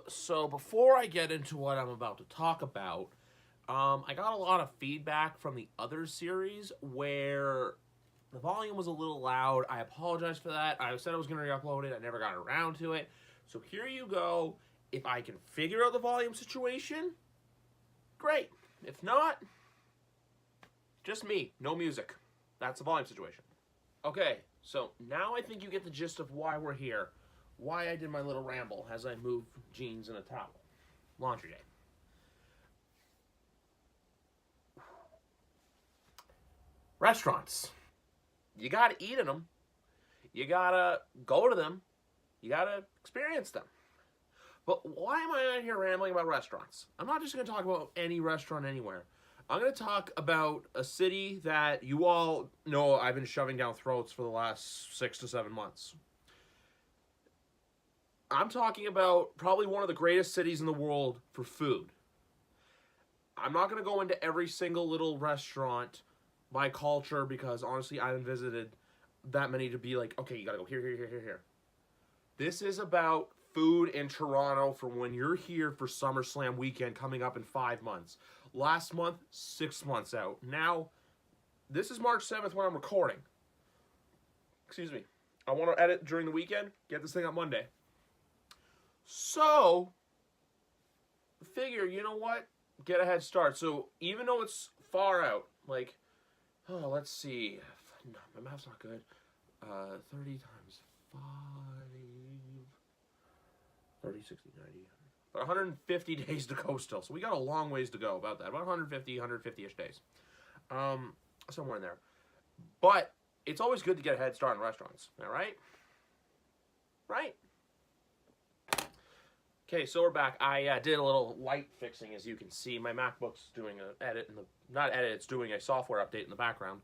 So before I get into what I'm about to talk about, I got a lot of feedback from the other series where the volume was a little loud. I apologize for that. I said I was going to re-upload it. I never got around to it. So here you go. If I can figure out the volume situation, great. If not, just me, no music. That's the volume situation. Okay, so now I think you get the gist of why we're here. Why I did my little ramble as I move jeans and a towel. Laundry day. Restaurants. You gotta eat in them. You gotta go to them. You gotta experience them. But why am I out here rambling about restaurants? I'm not just gonna talk about any restaurant anywhere. I'm gonna talk about a city that you all know I've been shoving down throats for the last 6 to 7 months. I'm talking about probably one of the greatest cities in the world for food. I'm not going to go into every single little restaurant by culture because honestly, I haven't visited that many to be like, okay, you got to go here, here, here, here, here. This is about food in Toronto for when you're here for SummerSlam weekend coming up in 5 months. Last month, 6 months out. Now, this is March 7th when I'm recording. Excuse me. I want to edit during the weekend, get this thing up Monday. So, figure, you know what? Get a head start. So, even though it's far out, like, oh, let's see. No, my math's not good. 30 times 5. 30, 60, 90. 150 days to go still. So, we got a long ways to go about that. About 150, 150-ish days. Somewhere in there. But, it's always good to get a head start in restaurants. All right? Right? Okay, so we're back. I did a little light fixing, as you can see. My MacBook's doing an edit, not edit, it's doing a software update in the background.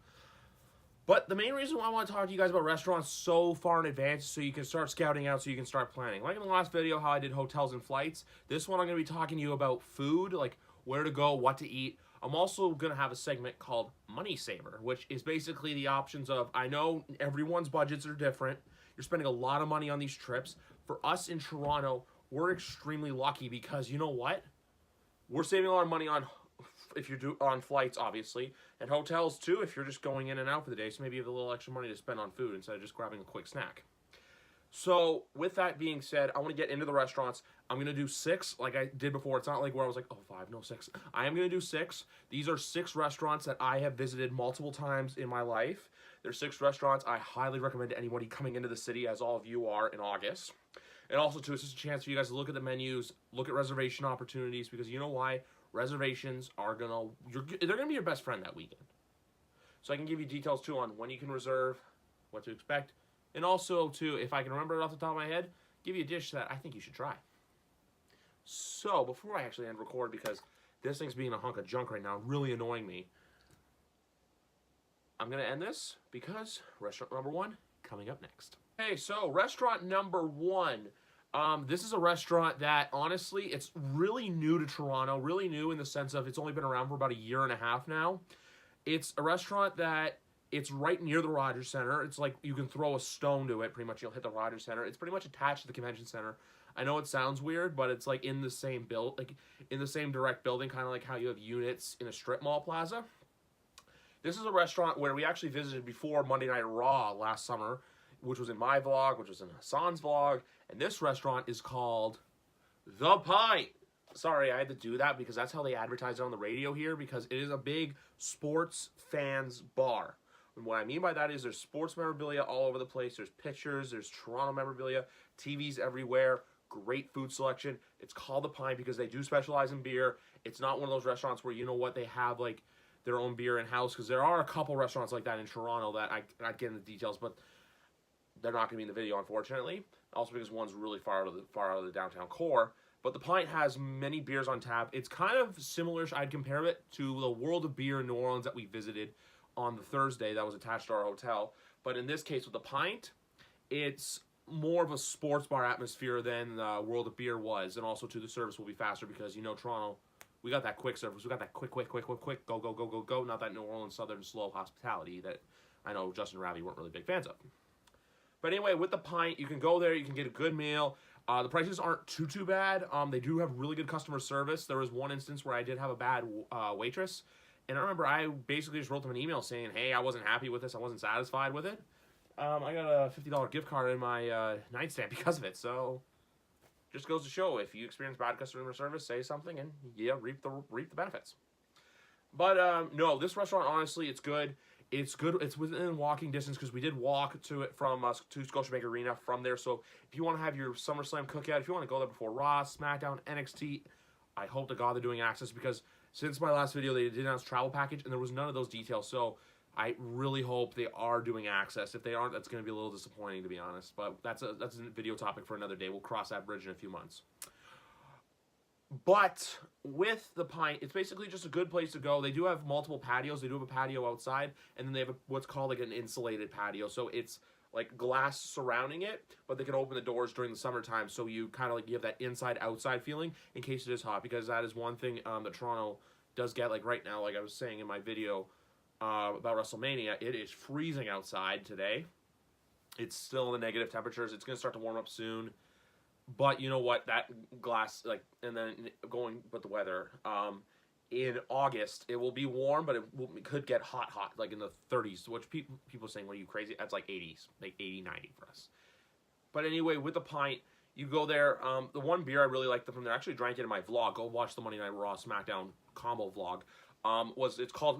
But the main reason why I want to talk to you guys about restaurants so far in advance is so you can start scouting out, so you can start planning. Like in the last video, how I did hotels and flights, this one I'm going to be talking to you about food, like where to go, what to eat. I'm also going to have a segment called Money Saver, which is basically the options of, I know everyone's budgets are different. You're spending a lot of money on these trips. For us in Toronto, we're extremely lucky because you know what? We're saving a lot of money on if you're on flights, obviously, and hotels too. If you're just going in and out for the day, so maybe you have a little extra money to spend on food instead of just grabbing a quick snack. So with that being said, I want to get into the restaurants. I'm gonna do 6, like I did before. It's not like where I was like, oh 5, no 6. I am gonna do 6. These are 6 restaurants that I have visited multiple times in my life. There's 6 restaurants I highly recommend to anybody coming into the city, as all of you are in August. And also, too, it's just a chance for you guys to look at the menus, look at reservation opportunities, because you know why? Reservations are they're gonna be your best friend that weekend. So I can give you details, too, on when you can reserve, what to expect, and also, too, if I can remember it off the top of my head, give you a dish that I think you should try. So, before I actually end record, because this thing's being a hunk of junk right now, really annoying me, I'm gonna end this because restaurant number 1 coming up next. Okay, so restaurant number 1. This is a restaurant that, honestly, it's really new to Toronto. Really new in the sense of it's only been around for about 1.5 years now. It's a restaurant that it's right near the Rogers Centre. It's like you can throw a stone to it. Pretty much you'll hit the Rogers Centre. It's pretty much attached to the Convention Centre. I know it sounds weird, but it's like in the same in the same direct building, kind of like how you have units in a strip mall plaza. This is a restaurant where we actually visited before Monday Night Raw last summer, which was in my vlog, which was in Hassan's vlog, and this restaurant is called The Pint. Sorry, I had to do that because that's how they advertise it on the radio here, because it is a big sports fans bar. And what I mean by that is there's sports memorabilia all over the place. There's pictures, there's Toronto memorabilia, TVs everywhere, great food selection. It's called The Pint because they do specialize in beer. It's not one of those restaurants where, you know what, they have like their own beer in-house, because there are a couple restaurants like that in Toronto that I'd get into the details, but they're not going to be in the video, unfortunately. Also because one's really far out of the downtown core. But The Pint has many beers on tap. It's kind of similar, I'd compare it to the World of Beer in New Orleans that we visited on the Thursday that was attached to our hotel. But in this case, with The Pint, it's more of a sports bar atmosphere than World of Beer was. And also, too, the service will be faster because, you know, Toronto, we got that quick service. We got that quick, go, go, go, go, go. Not that New Orleans Southern slow hospitality that I know Justin and Ravi weren't really big fans of. But anyway, with the pint, you can go there, you can get a good meal. The prices aren't too bad. They do have really good customer service. There was one instance where I did have a bad waitress, and I remember I basically just wrote them an email saying, hey, I wasn't happy with this, I wasn't satisfied with it. I got a $50 gift card in my nightstand because of it, so just goes to show, if you experience bad customer service, say something, and yeah, reap the benefits. But no, this restaurant, honestly, it's good. It's good. It's within walking distance because we did walk to it from to Scotiabank Arena from there. So if you want to have your SummerSlam cookout, if you want to go there before Raw, SmackDown, NXT, I hope to God they're doing access, because since my last video they did announce travel package and there was none of those details. So I really hope they are doing access. If they aren't, that's going to be a little disappointing, to be honest. But that's a video topic for another day. We'll cross that bridge in a few months. But with the pint, it's basically just a good place to go. They do have multiple patios. They do have a patio outside, and then they have what's called like an insulated patio. So it's like glass surrounding it, but they can open the doors during the summertime, so you kind of like give that inside-outside feeling in case it is hot, because that is one thing that Toronto does get. Like right now, like I was saying in my video about WrestleMania, it is freezing outside today. It's still in the negative temperatures. It's going to start to warm up soon. But you know what, that glass, like, and then going with the weather, in August, it will be warm, but it could get hot, like in the 30s, which people are saying, what are you, crazy? That's like 80s, like 80, 90 for us. But anyway, with the pint, you go there. The one beer I really liked from there, I actually drank it in my vlog. Go watch the Monday Night Raw SmackDown combo vlog.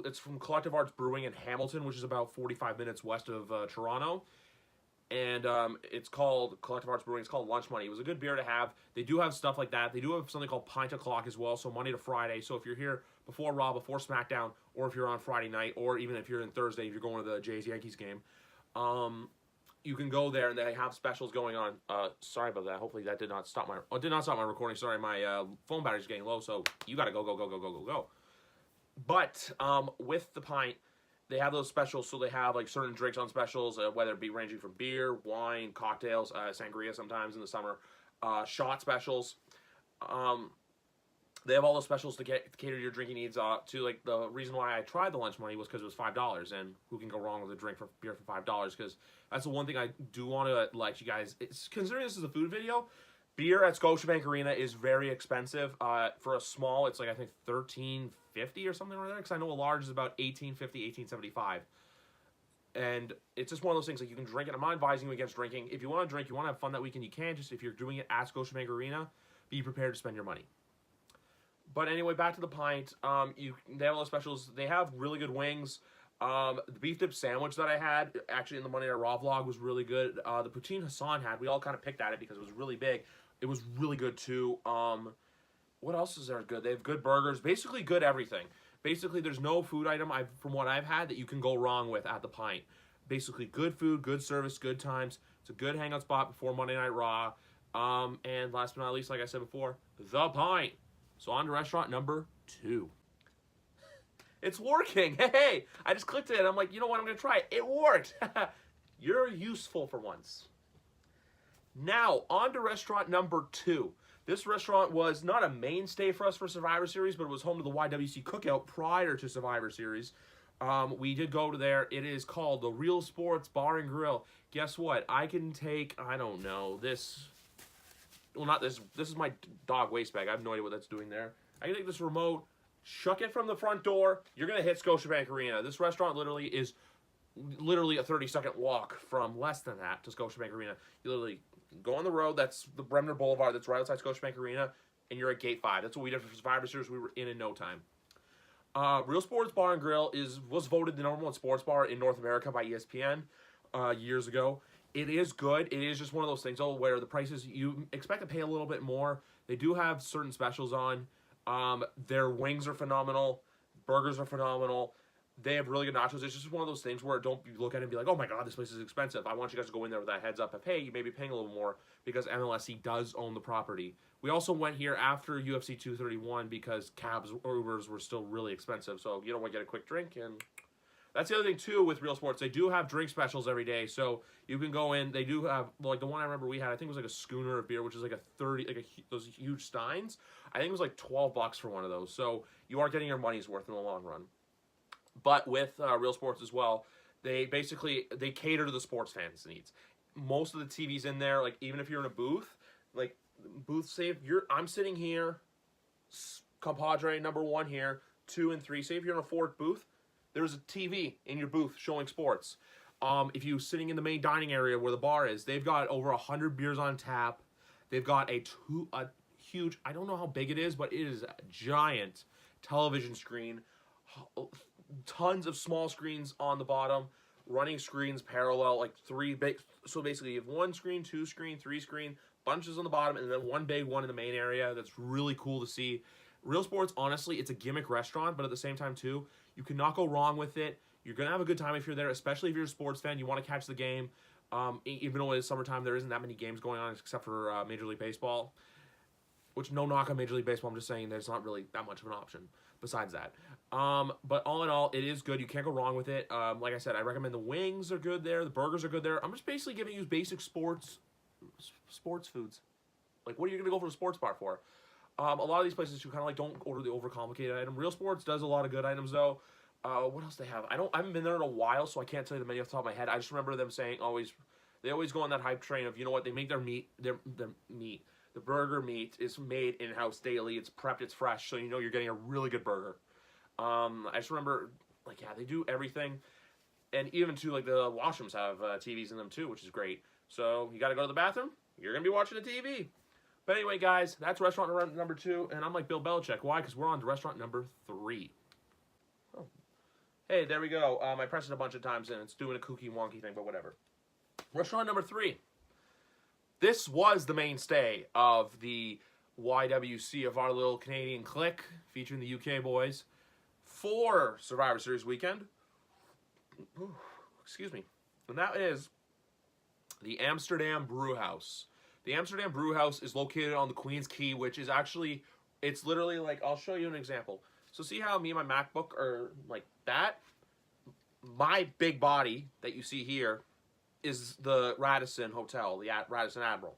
It's from Collective Arts Brewing in Hamilton, which is about 45 minutes west of Toronto. And it's called Collective Arts Brewing. It's called Lunch Money. It was a good beer to have. They do have stuff like that. They do have something called Pint O'Clock as well, so Monday to Friday. So if you're here before Raw, before SmackDown, or if you're on Friday night, or even if you're in Thursday, if you're going to the Jays-Yankees game, you can go there, and they have specials going on. Sorry about that. Hopefully that did not stop my recording. Sorry, my phone battery's getting low, so you got to go. But with the pint, they have those specials, so they have like certain drinks on specials, whether it be ranging from beer, wine, cocktails, sangria sometimes in the summer, shot specials. They have all those specials to cater to your drinking needs. To like the reason why I tried the Lunch Money was because it was $5, and who can go wrong with a drink for beer for $5? Because that's the one thing I do want to let you guys. Considering this is a food video, beer at Scotiabank Arena is very expensive. For a small, it's like I think $13.50 or something like that. Because I know a large is about $18.50, $18.75. And it's just one of those things, like, you can drink it. I'm not advising you against drinking. If you want to drink, you want to have fun that weekend, you can. Just if you're doing it at Scotiabank Arena, be prepared to spend your money. But anyway, back to the pint. They have all the specials. They have really good wings. The beef dip sandwich that I had, actually in the Monday Night Raw vlog, was really good. The poutine Hassan had, we all kind of picked at it because it was really big. It was really good too. What else is there good? They have good burgers. Basically good everything. Basically, there's no food item from what I've had that you can go wrong with at the pint. Basically, good food, good service, good times. It's a good hangout spot before Monday Night Raw. And last but not least, like I said before, the pint. So on to restaurant number 2. It's working. Hey, I just clicked it. I'm like, you know what? I'm going to try it. It worked. You're useful for once. Now, on to restaurant number 2. This restaurant was not a mainstay for us for Survivor Series, but it was home to the YWC Cookout prior to Survivor Series. We did go to there. It is called the Real Sports Bar and Grill. Guess what? I can take, I don't know, this... Well, not this. This is my dog waste bag. I have no idea what that's doing there. I can take this remote, shuck it from the front door. You're going to hit Scotiabank Arena. This restaurant is a 30-second walk from less than that to Scotiabank Arena. You literally go on the road. That's the Bremner Boulevard. That's right outside Scotiabank Arena. And you're at Gate 5. That's what we did for Survivor Series. We were in no time. Real Sports Bar and Grill was voted the #1 sports bar in North America by ESPN years ago. It is good. It is just one of those things, where the prices, you expect to pay a little bit more. They do have certain specials on. Their wings are phenomenal. Burgers are phenomenal. They have really good nachos. It's just one of those things where don't look at it and be like, oh my God, this place is expensive. I want you guys to go in there with that heads up of, hey, you may be paying a little more because MLSE does own the property. We also went here after UFC 231 because cabs or Ubers were still really expensive. So you don't want to get a quick drink. And that's the other thing, too, with Real Sports. They do have drink specials every day. So you can go in. They do have, like the one I remember we had, I think it was like a schooner of beer, which is like those huge steins. I think it was like $12 for one of those. So you are getting your money's worth in the long run. But with Real Sports as well, they cater to the sports fans' needs. most of the TVs in there, like even if you're in a booth, like booth say if I'm sitting here, compadre number 1 here, 2 and 3. Say if you're in a 4th booth, there's a TV in your booth showing sports. If you're sitting in the main dining area where the bar is, they've got over 100 beers on tap. They've got a huge, I don't know how big it is, but it is a giant television screen. Tons of small screens on the bottom, running screens parallel, like 3 big. So basically, you have 1 screen, 2 screen, 3 screen, bunches on the bottom, and then 1 big one in the main area. That's really cool to see. Real Sports, honestly, it's a gimmick restaurant, but at the same time, too, you cannot go wrong with it. You're going to have a good time if you're there, especially if you're a sports fan. You want to catch the game. Even though it is summertime, there isn't that many games going on except for Major League Baseball. Which, no knock on Major League Baseball. I'm just saying there's not really that much of an option besides that. But all in all, it is good. You can't go wrong with it. Like I said, I recommend the wings are good there. The burgers are good there. I'm just basically giving you basic sports foods. Like, what are you going to go for a sports bar for? A lot of these places, you kind of like don't order the overcomplicated item. Real Sports does a lot of good items, though. What else they have? I haven't been there in a while, so I can't tell you the menu off the top of my head. I just remember them saying they always go on that hype train of, you know what, they make their meat, their meat. The burger meat is made in-house daily. It's prepped, it's fresh, so you know you're getting a really good burger. I just remember, like, yeah, they do everything. And even, too, like, the washrooms have TVs in them, too, which is great. So, you got to go to the bathroom, you're going to be watching a TV. But anyway, guys, that's restaurant number 2, and I'm like Bill Belichick. Why? Because we're on to restaurant number 3. Oh. Hey, there we go. I pressed it a bunch of times, and it's doing a kooky, wonky thing, but whatever. Restaurant number 3. This was the mainstay of the YWC of our little Canadian clique, featuring the UK boys, for Survivor Series weekend. Ooh, excuse me. And that is the Amsterdam Brewhouse. The Amsterdam Brewhouse is located on the Queen's Quay, which is actually, it's literally like, I'll show you an example. So see how me and my MacBook are like that? My big body that you see here is the Radisson Hotel, the Radisson Admiral.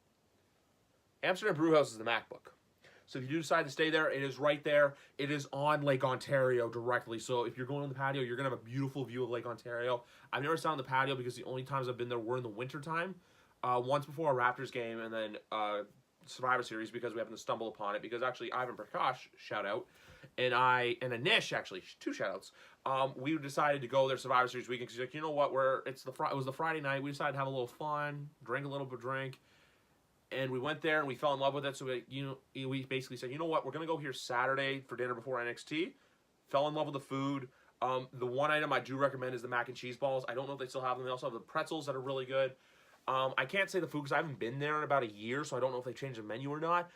Amsterdam Brewhouse is the MacBook. So if you do decide to stay there, it is right there. It is on Lake Ontario directly. So if you're going on the patio, you're going to have a beautiful view of Lake Ontario. I've never sat on the patio because the only times I've been there were in the wintertime. Once before a Raptors game, and then Survivor Series because we happened to stumble upon it. Because actually, Ivan Prakash, shout out, and Anish, actually, 2 shout outs. We decided to go there Survivor Series weekend because he's like, you know what, it was the Friday night. We decided to have a little fun, drink a little bit of drink, and we went there and we fell in love with it. So we basically said, you know what, we're gonna go here Saturday for dinner before NXT. Fell in love with the food. The one item I do recommend is the mac and cheese balls. I don't know if they still have them. They also have the pretzels that are really good. I can't say the food because I haven't been there in about a year, so I don't know if they changed the menu or not.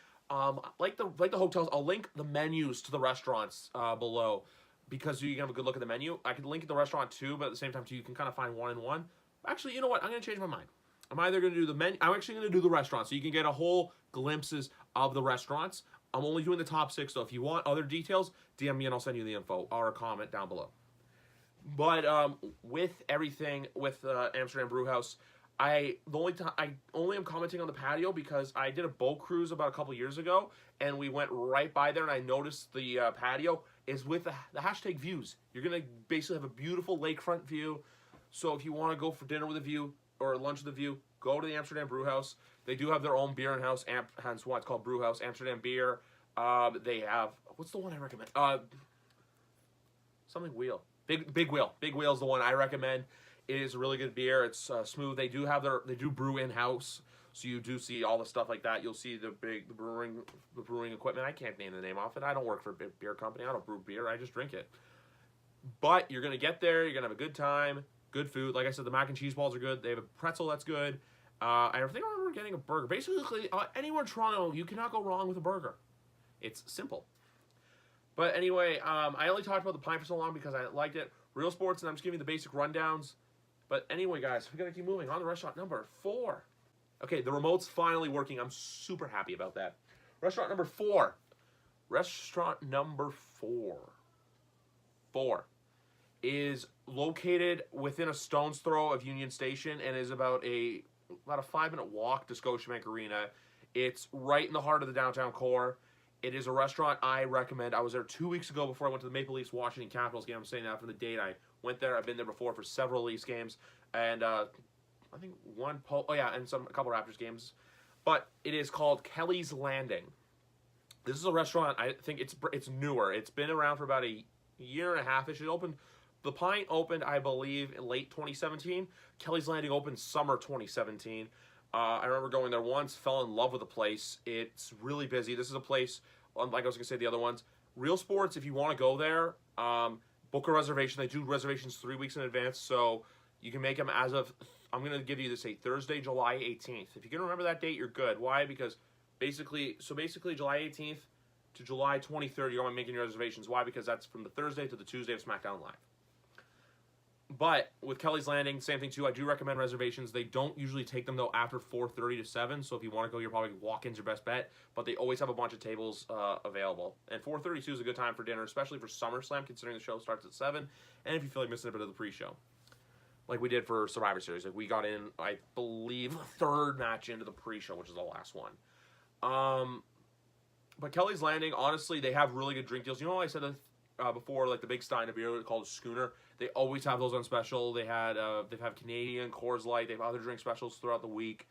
Like the hotels, I'll link the menus to the restaurants below because you can have a good look at the menu. I can link at the restaurant too, but at the same time too, you can kind of find one in one. Actually, you know what? I'm going to change my mind. I'm either going to do the menu. I'm actually going to do the restaurant, so you can get a whole glimpses of the restaurants. I'm only doing the top 6, so if you want other details, DM me and I'll send you the info or a comment down below. But with everything with Amsterdam Brewhouse, I only am commenting on the patio because I did a boat cruise about a couple years ago, and we went right by there, and I noticed the patio is with the hashtag views. You're going to basically have a beautiful lakefront view, so if you want to go for dinner with a view or lunch with a view, go to the Amsterdam Brewhouse. They do have their own beer in-house, hence why it's called Brewhouse, Amsterdam beer. They have, what's the one I recommend? Something Wheel. Big Wheel. Big Wheel is the one I recommend. It is a really good beer. It's smooth. They do brew in-house, so you do see all the stuff like that. You'll see the brewing equipment. I can't name the name off it. I don't work for a big beer company. I don't brew beer. I just drink it. But you're gonna get there. You're gonna have a good time. Good food. Like I said, the mac and cheese balls are good. They have a pretzel that's good. I think I remember getting a burger. Basically, anywhere in Toronto, you cannot go wrong with a burger. It's simple. But anyway, I only talked about the pint for so long because I liked it. Real Sports, and I'm just giving you the basic rundowns. But anyway, guys, we got to keep moving. On to restaurant number 4. Okay, the remote's finally working. I'm super happy about that. Restaurant number 4. Restaurant number 4. 4 is located within a stone's throw of Union Station and is about a 5-minute walk to Scotiabank Arena. It's right in the heart of the downtown core. It is a restaurant I recommend. I was there 2 weeks ago before I went to the Maple Leafs Washington Capitals game. I'm saying that from the date I went there. I've been there before for several Leafs games, and I I think one oh yeah, and a couple Raptors games. But it is called Kelly's Landing. This is a restaurant. I think it's newer. It's been around for about a year and a half. It opened. The Pint opened, I believe, in late 2017. Kelly's Landing opened summer 2017. I remember going there once, fell in love with the place. It's really busy. This is a place, like I was going to say the other ones, Real Sports, if you want to go there, book a reservation. They do reservations 3 weeks in advance, so you can make them as of, I'm going to give you this date, Thursday, July 18th. If you can remember that date, you're good. Why? Because basically July 18th to July 23rd, you're only making your reservations. Why? Because that's from the Thursday to the Tuesday of SmackDown Live. But with Kelly's Landing, same thing too. I do recommend reservations. They don't usually take them though after 4:30 to 7. So if you want to go, you're probably walk-ins your best bet. But they always have a bunch of tables available. And 4:32 is a good time for dinner, especially for SummerSlam, considering the show starts at 7. And if you feel like missing a bit of the pre-show, like we did for Survivor Series, like we got in, I believe, the third match into the pre-show, which is the last one. But Kelly's Landing, honestly, they have really good drink deals. You know, I said that before, like the big stein of beer called a Schooner. They always have those on special. They have Canadian, Coors Light. They have other drink specials throughout the week.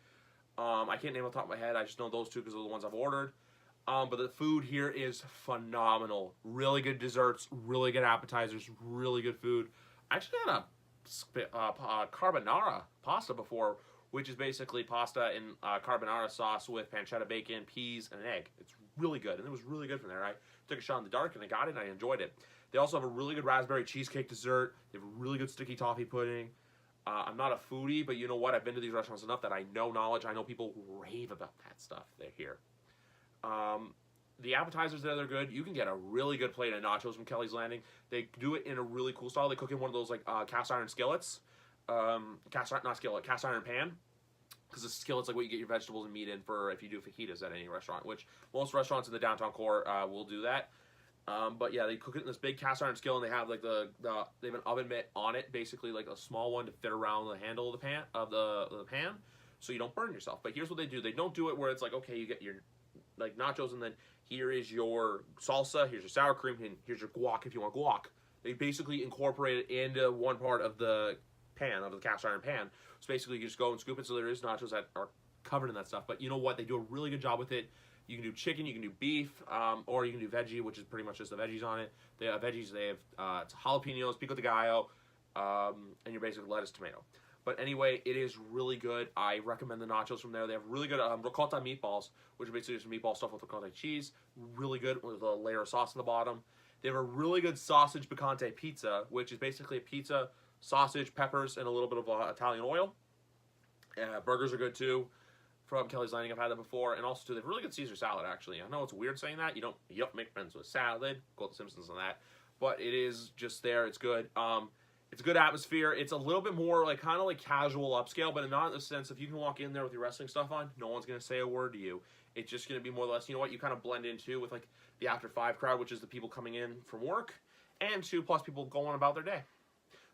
I can't name off the top of my head. I just know those two because they're the ones I've ordered. But the food here is phenomenal. Really good desserts, really good appetizers, really good food. I actually had a carbonara pasta before, which is basically pasta in carbonara sauce with pancetta bacon, peas, and an egg. It's really good, and it was really good from there. I took a shot in the dark, and I got it, and I enjoyed it. They also have a really good raspberry cheesecake dessert. They have a really good sticky toffee pudding. I'm not a foodie, but you know what? I've been to these restaurants enough that I know knowledge. I know people rave about that stuff. They're here. The appetizers there, they're good. You can get a really good plate of nachos from Kelly's Landing. They do it in a really cool style. They cook in one of those like cast iron skillets. Cast iron pan. Because the skillet's like what you get your vegetables and meat in for if you do fajitas at any restaurant, which most restaurants in the downtown core will do that. But yeah, they cook it in this big cast iron skillet, and they have like they have an oven mitt on it, basically like a small one to fit around the handle of the pan, so you don't burn yourself. But here's what they do: they don't do it where it's like, okay, you get your like nachos, and then here is your salsa, here's your sour cream, and here's your guac if you want guac. They basically incorporate it into one part of the pan, of the cast iron pan. So basically, you just go and scoop it. So there is nachos that are covered in that stuff. But you know what? They do a really good job with it. You can do chicken, you can do beef, or you can do veggie, which is pretty much just the veggies on it. They have veggies. They have it's jalapenos, pico de gallo, and your basic lettuce, tomato. But anyway, it is really good. I recommend the nachos from there. They have really good ricotta meatballs, which are basically just meatball stuffed with ricotta cheese. Really good with a layer of sauce on the bottom. They have a really good sausage picante pizza, which is basically a pizza, sausage, peppers, and a little bit of Italian oil. Burgers are good too. From Kelly's Landing, I've had them before, and also too, they have really good Caesar salad. Actually, I know it's weird saying that. You don't make friends with salad. Go to The Simpsons on that, but it is just there. It's good. It's a good atmosphere. It's a little bit more like kind of like casual upscale, but not in the sense if you can walk in there with your wrestling stuff on, no one's gonna say a word to you. It's just gonna be more or less, you know what, you kind of blend into with like the after 5 crowd, which is the people coming in from work, and 2 plus people going about their day.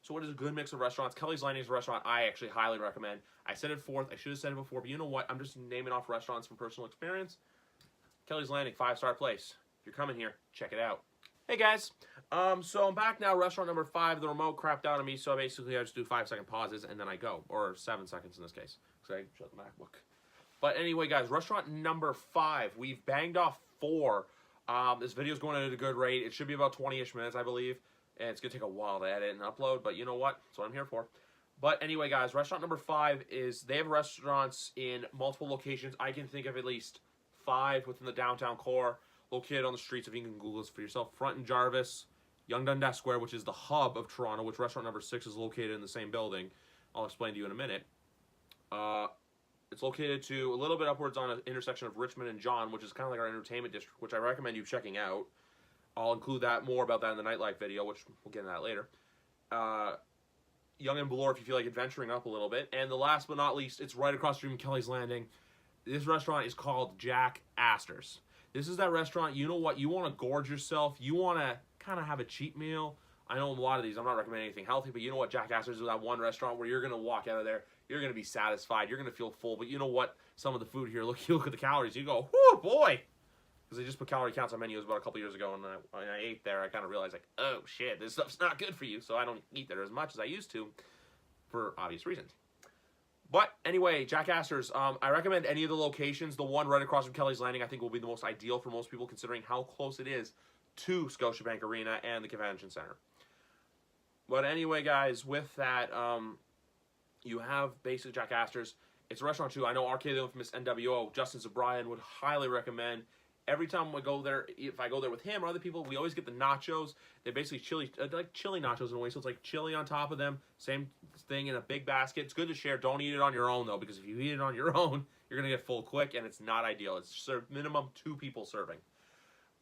So what is a good mix of restaurants? Kelly's Landing is a restaurant I actually highly recommend. I said it fourth. I should have said it before, but you know what? I'm just naming off restaurants from personal experience. Kelly's Landing, 5-star place. If you're coming here, check it out. Hey guys, so I'm back now. Restaurant number 5. The remote crapped out on me, so basically I just do 5-second pauses and then I go, or 7 seconds in this case, because I shut the MacBook. But anyway, guys, restaurant number 5. We've banged off 4. This video's going at a good rate. It should be about 20-ish minutes, I believe. And it's going to take a while to edit and upload, but you know what? That's what I'm here for. But anyway, guys, restaurant number 5 is, they have restaurants in multiple locations. I can think of at least 5 within the downtown core, located on the streets, if you can Google this for yourself. Front and Jarvis, Yonge Dundas Square, which is the hub of Toronto, which restaurant number 6 is located in the same building. I'll explain to you in a minute. It's located to a little bit upwards on an intersection of Richmond and John, which is kind of like our entertainment district, which I recommend you checking out. I'll include more about that in the nightlife video, which we'll get into that later. Yonge and Bloor, if you feel like adventuring up a little bit. And the last but not least, it's right across the street from Kelly's Landing. This restaurant is called Jack Astor's. This is that restaurant, you know what, you want to gorge yourself. You want to kind of have a cheap meal. I know a lot of these, I'm not recommending anything healthy, but you know what, Jack Astor's is that one restaurant where you're going to walk out of there, you're going to be satisfied, you're going to feel full. But you know what, some of the food here, you look at the calories, you go, whoo, boy. Because they just put calorie counts on menus about a couple years ago, and when I ate there, I kind of realized, like, oh, shit, this stuff's not good for you, so I don't eat there as much as I used to, for obvious reasons. But anyway, Jack Astor's, I recommend any of the locations. The one right across from Kelly's Landing I think will be the most ideal for most people considering how close it is to Scotiabank Arena and the Convention Center. But anyway, guys, with that, you have basically Jack Astor's. It's a restaurant too. I know RK the Infamous NWO, Justin Zabrian would highly recommend. Every time we go there, if I go there with him or other people, we always get the nachos. They're basically chili, like chili nachos in a way. So it's like chili on top of them. Same thing in a big basket. It's good to share. Don't eat it on your own though, because if you eat it on your own, you're gonna get full quick, and it's not ideal. It's served minimum 2 people serving.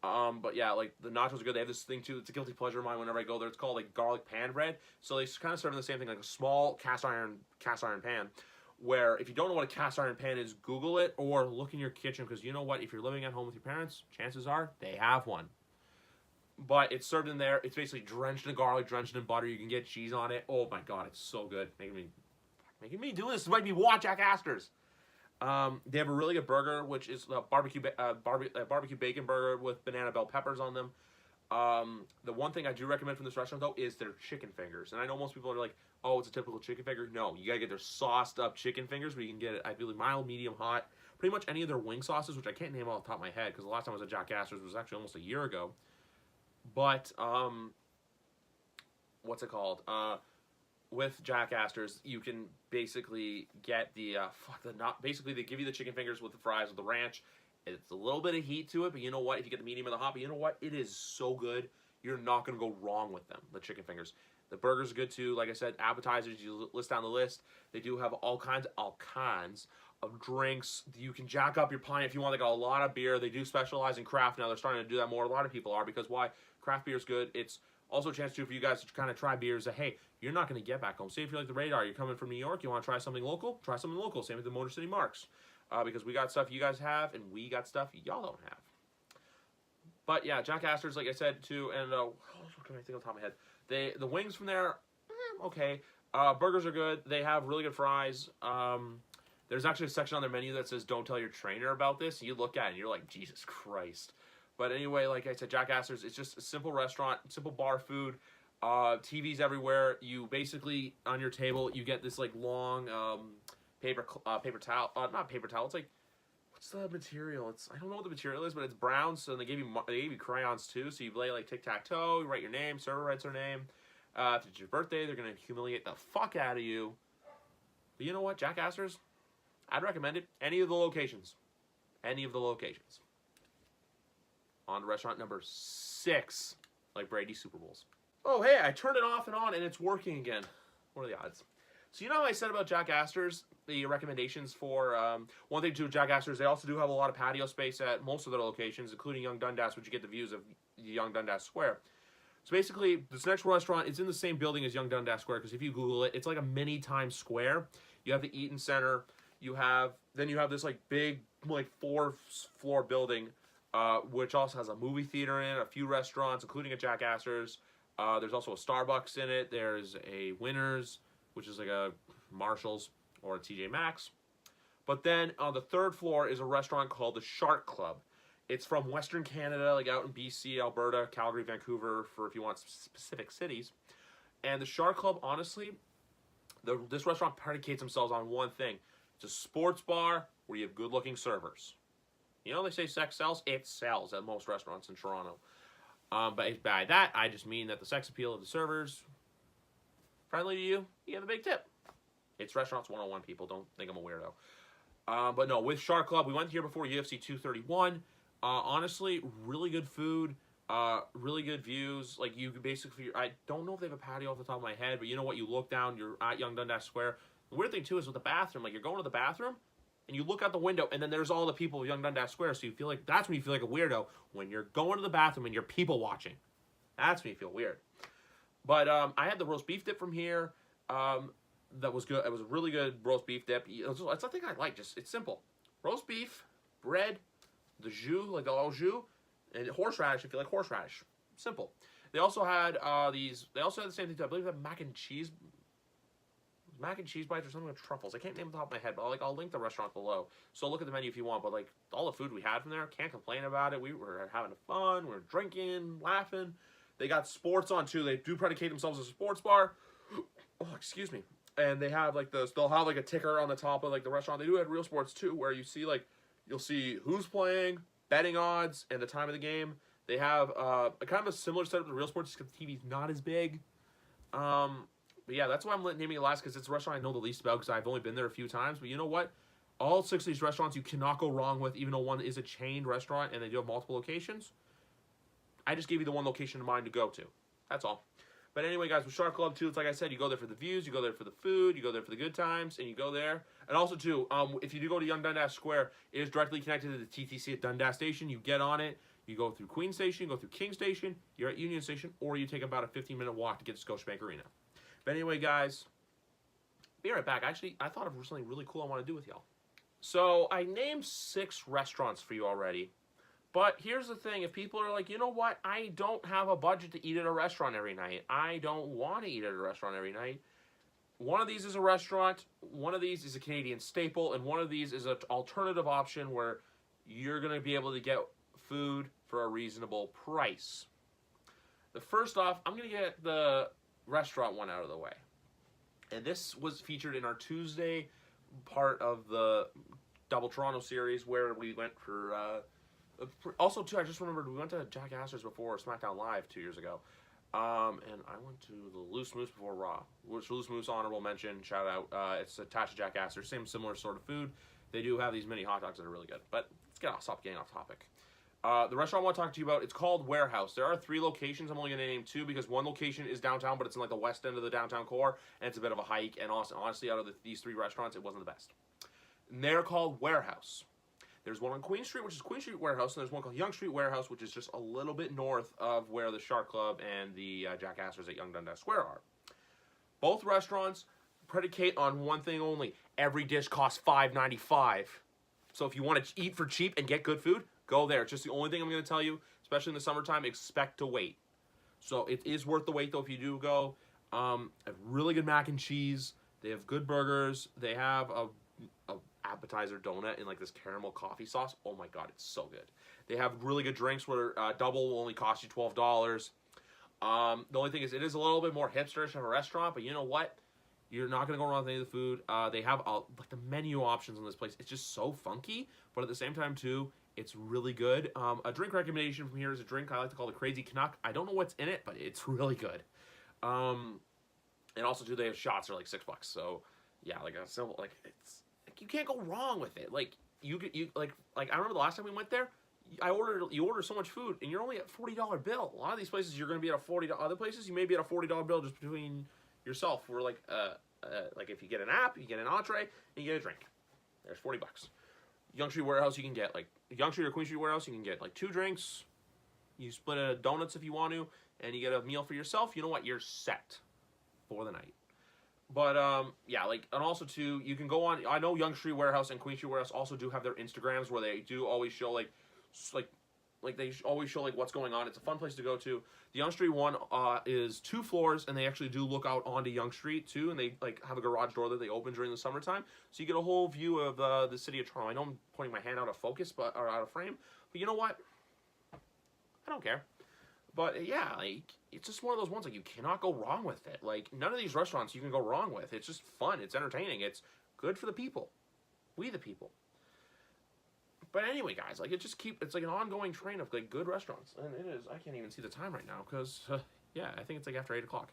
But yeah, like the nachos are good. They have this thing too. It's a guilty pleasure of mine whenever I go there. It's called like garlic pan bread. So they kind of serve the same thing, like a small cast iron pan. Where if you don't know what a cast iron pan is, Google it or look in your kitchen, because you know what, if you're living at home with your parents, chances are they have one. But it's served in there. It's basically drenched in garlic, drenched in butter. You can get cheese on it. Oh my god, it's so good. Making me do this. It might be watch Jack Astor's. They have a really good burger, which is a barbecue bacon burger with banana bell peppers on them. The one thing I do recommend from this restaurant though is their chicken fingers. And I know most people are like, oh, it's a typical chicken finger. No, you gotta get their sauced up chicken fingers where you can get it, I believe, mild, medium, hot. Pretty much any of their wing sauces, which I can't name off the top of my head because the last time I was at Jack Astor's was actually almost a year ago. But, what's it called? With Jack Astor's, you can basically get basically they give you the chicken fingers with the fries with the ranch. It's a little bit of heat to it, but you know what? If you get the medium or the hot, but you know what? It is so good. You're not going to go wrong with them, the chicken fingers. The burgers are good too. Like I said, appetizers, you list down the list. They do have all kinds of drinks. You can jack up your pint if you want. They got a lot of beer. They do specialize in craft now. They're starting to do that more. A lot of people are, because why? Craft beer is good. It's also a chance too for you guys to kind of try beers that, hey, you're not going to get back home. Say if you're like the Radar, you're coming from New York, you want to try something local? Try something local. Same with the Motor City Marks. Because we got stuff you guys have, and we got stuff y'all don't have. But yeah, Jack Astor's, like I said too, and what can I think on the top of my head? The wings from there, okay. Burgers are good. They have really good fries. There's actually a section on their menu that says, don't tell your trainer about this. You look at it and you're like, Jesus Christ. But anyway, like I said, Jack Astor's, it's just a simple restaurant, simple bar food. TVs everywhere. You basically, on your table, you get this like long paper towel. Not paper towel. It's like, what's the material? I don't know what the material is, but it's brown. So they gave you crayons too. So you play like tic-tac-toe. You write your name. Server writes her name. If it's your birthday, they're gonna humiliate the fuck out of you. But you know what, Jack Astor's, I'd recommend it. Any of the locations. Any of the locations. On to restaurant number 6, like Brady's Super Bowls. Oh hey, I turned it off and on, and it's working again. What are the odds? So you know how I said about Jack Astor's, the recommendations for, one thing too with Jack Astor's, they also do have a lot of patio space at most of their locations, including Young Dundas, which you get the views of Young Dundas Square. So basically, this next restaurant, it's in the same building as Young Dundas Square, because if you Google it, it's like a mini Times Square. You have the Eaton Center, then you have this like big, like 4-floor building, which also has a movie theater in it, a few restaurants, including a Jack Astor's. There's also a Starbucks in it. There's a Winners, which is like a Marshall's or a TJ Maxx. But then on the 3rd floor is a restaurant called the Shark Club. It's from Western Canada, like out in BC, Alberta, Calgary, Vancouver, for if you want specific cities. And the Shark Club, honestly, this restaurant predicates themselves on one thing. It's a sports bar where you have good-looking servers. You know, they say sex sells. It sells at most restaurants in Toronto. But by that, I just mean that the sex appeal of the servers, friendly to you, you have a big tip. It's Restaurants 101, people. Don't think I'm a weirdo. But no, with Shark Club, we went here before UFC 231. Honestly, really good food, really good views. Like, you could basically, I don't know if they have a patio off the top of my head, but you know what? You look down, you're at Young Dundas Square. The weird thing, too, is with the bathroom, like, you're going to the bathroom, and you look out the window, and then there's all the people of Young Dundas Square, so you feel like, that's when you feel like a weirdo, when you're going to the bathroom and you're people watching. That's when you feel weird. But I had the roast beef dip from here. That was good. It was a really good roast beef dip. It's something I like. It's simple. Roast beef, bread, the jus, like the au jus, and horseradish if you like horseradish. Simple. They also had they also had the same thing too. I believe they had mac and cheese bites or something with truffles. I can't name it off the top of my head, but I'll link the restaurant below. So look at the menu if you want. But like all the food we had from there, can't complain about it. We were having fun. We were drinking, laughing. They got sports on too. They do predicate themselves as a sports bar. Oh, excuse me. and they have like those. They'll have like a ticker on the top of like the restaurant. They do it at Real Sports too, where you see like you'll see who's playing, betting odds, and the time of the game. They have a kind of a similar setup to Real Sports because the TV's not as big. But yeah, that's why I'm naming it last because it's a restaurant I know the least about because I've only been there a few times. But you know what? All 6 of these restaurants you cannot go wrong with, even though one is a chained restaurant and they do have multiple locations. I just gave you the one location in mind to go to. That's all. But anyway, guys, with Shark Club, too, it's like I said, you go there for the views, you go there for the food, you go there for the good times, and you go there. And also, too, if you do go to Young Dundas Square, it is directly connected to the TTC at Dundas Station. You get on it, you go through Queen Station, you go through King Station, you're at Union Station, or you take about a 15-minute walk to get to Scotiabank Arena. But anyway, guys, be right back. Actually, I thought of something really cool I want to do with y'all. So I named 6 restaurants for you already. But here's the thing. If people are like, you know what? I don't have a budget to eat at a restaurant every night. I don't want to eat at a restaurant every night. One of these is a restaurant. One of these is a Canadian staple. And one of these is an alternative option where you're going to be able to get food for a reasonable price. The first off, I'm going to get the restaurant one out of the way. And this was featured in our Tuesday part of the Double Toronto series where we went for also too I just remembered we went to Jack Astor's before SmackDown Live 2 years ago, and I went to the Loose Moose before Raw, which Loose Moose honorable mention, shout out. It's attached to Jack Astor, similar sort of food. They do have these mini hot dogs that are really good. But let's stop getting off topic. The restaurant I want to talk to you about, it's called Warehouse. There are 3 locations. I'm only going to name 2 because one location is downtown, but it's in like the west end of the downtown core, and it's a bit of a hike. And honestly, out of these 3 restaurants, it wasn't the best. And they're called Warehouse. There's one on Queen Street, which is Queen Street Warehouse, and there's one called Yonge Street Warehouse, which is just a little bit north of where the Shark Club and the Jack Astor's at Yonge Dundas Square are. Both restaurants predicate on one thing only. Every dish costs $5.95. So if you want to eat for cheap and get good food, go there. It's just the only thing I'm going to tell you, especially in the summertime, expect to wait. So it is worth the wait, though, if you do go. A really good mac and cheese. They have good burgers. They have a appetizer donut in like this caramel coffee sauce. Oh my god, it's so good. They have really good drinks where double will only cost you $12. The only thing is it is a little bit more hipsterish of a restaurant, but you know what? You're not going to go wrong with any of the food. They have like the menu options in this place. It's just so funky, but at the same time too, it's really good. A drink recommendation from here is a drink I like to call the Crazy Canuck. I don't know what's in it, but it's really good. And also too, they have shots that are like $6. So yeah, like a simple, like it's like you can't go wrong with it. Like you like I remember the last time we went there, you order so much food and you're only at $40 bill. A lot of these places you're going to be at a $40. Other places you may be at a $40 bill just between yourself. We're like if you get an app, you get an entree, and you get a drink. There's $40. Yonge Street Warehouse, you can get like Yonge Street or Queen Street Warehouse, you can get like 2 drinks. You split a donuts if you want to, and you get a meal for yourself. You know what? You're set for the night. But yeah, like, and also too, you can go on. I know Yonge Street Warehouse and Queen Street Warehouse also do have their Instagrams where they do always show like they always show like what's going on. It's a fun place to go to. The Yonge Street one is 2 floors, and they actually do look out onto Yonge Street too, and they like have a garage door that they open during the summertime, so you get a whole view of the city of Toronto. I know I'm pointing my hand out of focus, or out of frame, but you know what? I don't care. But yeah, like it's just one of those ones like you cannot go wrong with it. Like none of these restaurants you can go wrong with. It's just fun. It's entertaining. It's good for the people. We the people. But anyway, guys, like it's like an ongoing train of like good restaurants, and it is. I can't even see the time right now because yeah, I think it's like after 8 o'clock.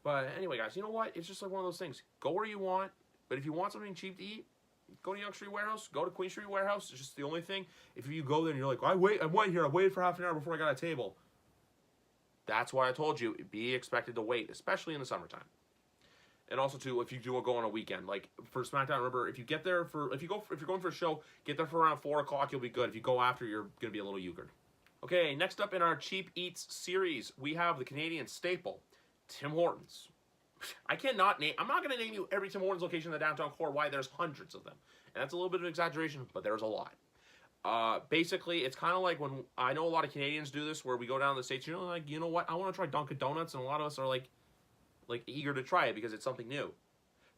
But anyway, guys, you know what? It's just like one of those things. Go where you want, but if you want something cheap to eat, go to Yonge Street Warehouse. Go to Queen Street Warehouse. It's just the only thing. If you go there and you're like, I wait here. I waited for half an hour before I got a table. That's why I told you be expected to wait, especially in the summertime. And also too, if you do go on a weekend, like for SmackDown, remember if you get there if you're going for a show, get there for around 4 o'clock. You'll be good. If you go after, you're gonna be a little euchred. Okay, next up in our cheap eats series, we have the Canadian staple, Tim Hortons. I'm not gonna name you every Tim Hortons location in the downtown core. Why? There's hundreds of them, and that's a little bit of an exaggeration, but there's a lot. Basically, it's kind of like when I know a lot of Canadians do this, where we go down to the States, like, you know what, I want to try Dunkin' Donuts, and a lot of us are like eager to try it because it's something new.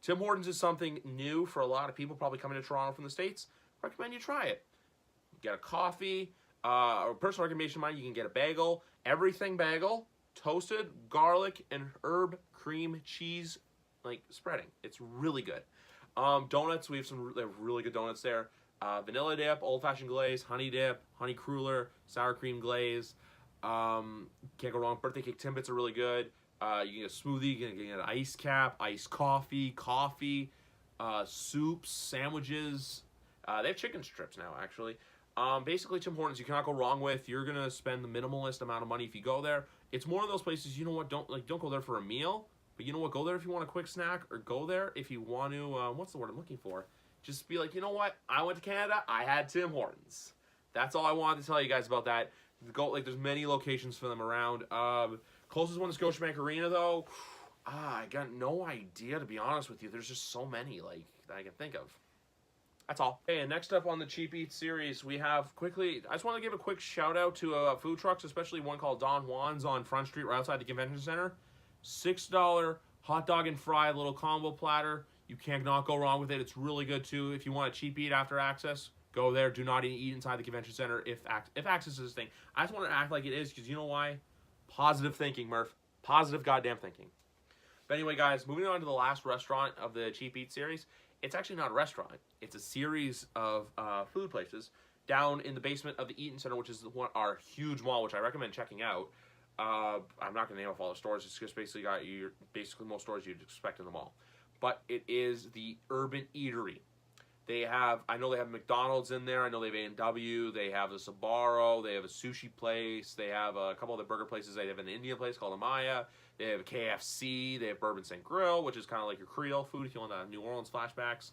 Tim Hortons is something new for a lot of people probably coming to Toronto from the States. Recommend you try it. Get a coffee, or personal recommendation of mine, you can get a everything bagel, toasted garlic and herb cream cheese like spreading. It's really good. Donuts, they have really good donuts there. Vanilla dip, old-fashioned glaze, honey dip, honey cruller, sour cream glaze. Can't go wrong. Birthday cake Timbits are really good. You can get a smoothie, you can get an ice cap, iced coffee, soups, sandwiches. They have chicken strips now, actually. Basically, Tim Hortons, you cannot go wrong with. You're gonna spend the minimalist amount of money if you go there. It's one of those places. You know what? Don't go there for a meal, but you know what? Go there if you want a quick snack, or go there if you want to. What's the word I'm looking for? Just be like, you know what? I went to Canada. I had Tim Hortons. That's all I wanted to tell you guys about that. There's many locations for them around. Closest one is Scotiabank Arena, though. I got no idea, to be honest with you. There's just so many that I can think of. That's all. Hey, and next up on the Cheap Eats series, we have quickly. I just want to give a quick shout out to food trucks, especially one called Don Juan's on Front Street, right outside the convention center. $6 hot dog and fry little combo platter. You cannot go wrong with it. It's really good too. If you want a cheap eat after access, go there. Do not eat inside the convention center if access is a thing. I just want to act like it is because you know why? Positive thinking, Murph. Positive goddamn thinking. But anyway, guys, moving on to the last restaurant of the Cheap Eat series. It's actually not a restaurant. It's a series of food places down in the basement of the Eaton Center, which is our huge mall, which I recommend checking out. I'm not going to name off all the stores. It's just basically got most stores you'd expect in the mall. But it is the Urban Eatery. I know they have McDonald's in there. I know they have A&W. They have the Sbarro. They have a sushi place. They have a couple other burger places. They have an Indian place called Amaya. They have KFC. They have Bourbon St. Grill, which is kind of like your Creole food if you want New Orleans flashbacks.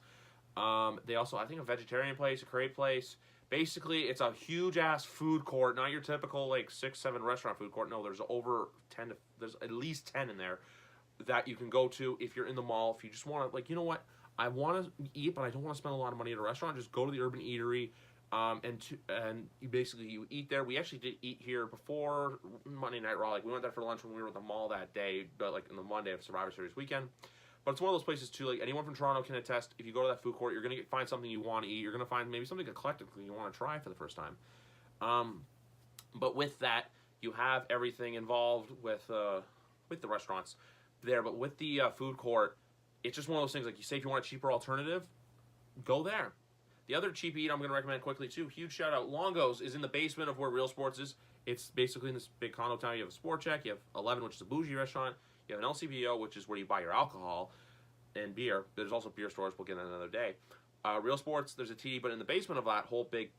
They also, I think, a vegetarian place, a crepe place. Basically, it's a huge-ass food court. Not your typical, 6-7 restaurant food court. No, there's over 10. There's at least 10 in there that you can go to if you're in the mall. If you just want to, you know what? I want to eat, but I don't want to spend a lot of money at a restaurant. Just go to the Urban Eatery, and you eat there. We actually did eat here before Monday Night Raw. We went there for lunch when we were at the mall that day, but in the Monday of Survivor Series weekend. But it's one of those places too. Anyone from Toronto can attest. If you go to that food court, you're gonna find something you want to eat. You're gonna find maybe something eclectic you want to try for the first time. But with that, you have everything involved with the restaurants there. But with the food court, it's just one of those things. You say, if you want a cheaper alternative, go there. The other cheap eat I'm going to recommend quickly too. Huge shout out. Longo's is in the basement of where Real Sports is. It's basically in this big condo town. You have a Sport Check. You have 11, which is a bougie restaurant. You have an LCBO, which is where you buy your alcohol and beer. There's also beer stores. We'll get that another day. Real Sports, there's a TD, but in the basement of that whole big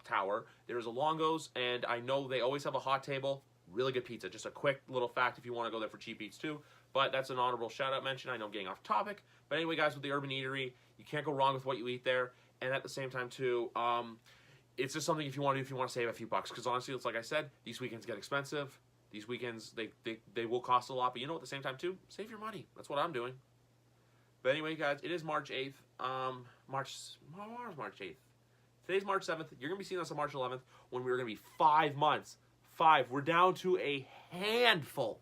tower, there's a Longo's, and I know they always have a hot table. Really good pizza. Just a quick little fact if you want to go there for cheap eats too. But that's an honorable shout-out mention. I know I'm getting off topic. But anyway, guys, with the Urban Eatery, you can't go wrong with what you eat there. And at the same time, too, it's just something if you want to save a few bucks. Because honestly, it's like I said, these weekends get expensive. These weekends, they will cost a lot. But you know, at the same time, too, save your money. That's what I'm doing. But anyway, guys, it is March 8th. March 8th. Today's March 7th. You're going to be seeing us on March 11th when we're going to be 5 months. 5. We're down to a handful.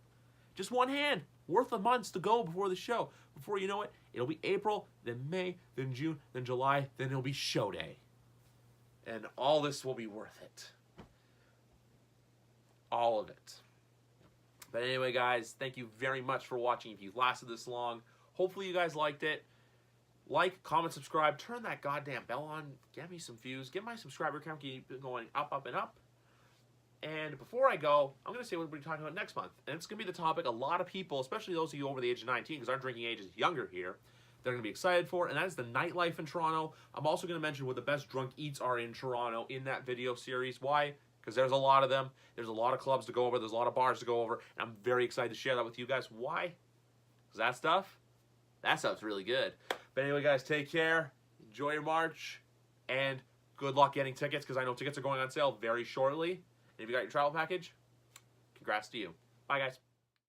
Just one hand worth of months to go before the show. Before you know it, it'll be April, then May, then June, then July, then it'll be show day. And all this will be worth it. All of it. But anyway, guys, thank you very much for watching. If you've lasted this long, hopefully you guys liked it. Like, comment, subscribe, turn that goddamn bell on, get me some views, get my subscriber count keep going up, up, and up. And before I go, I'm going to say what we're talking about next month. And it's going to be the topic a lot of people, especially those of you over the age of 19, because our drinking age is younger here, they're going to be excited for, and that is the nightlife in Toronto. I'm also going to mention what the best drunk eats are in Toronto in that video series. Why? Because there's a lot of them. There's a lot of clubs to go over. There's a lot of bars to go over. And I'm very excited to share that with you guys. Why? Because that stuff's really good. But anyway, guys, take care. Enjoy your March. And good luck getting tickets, because I know tickets are going on sale very shortly. And if you got your travel package, congrats to you. Bye, guys.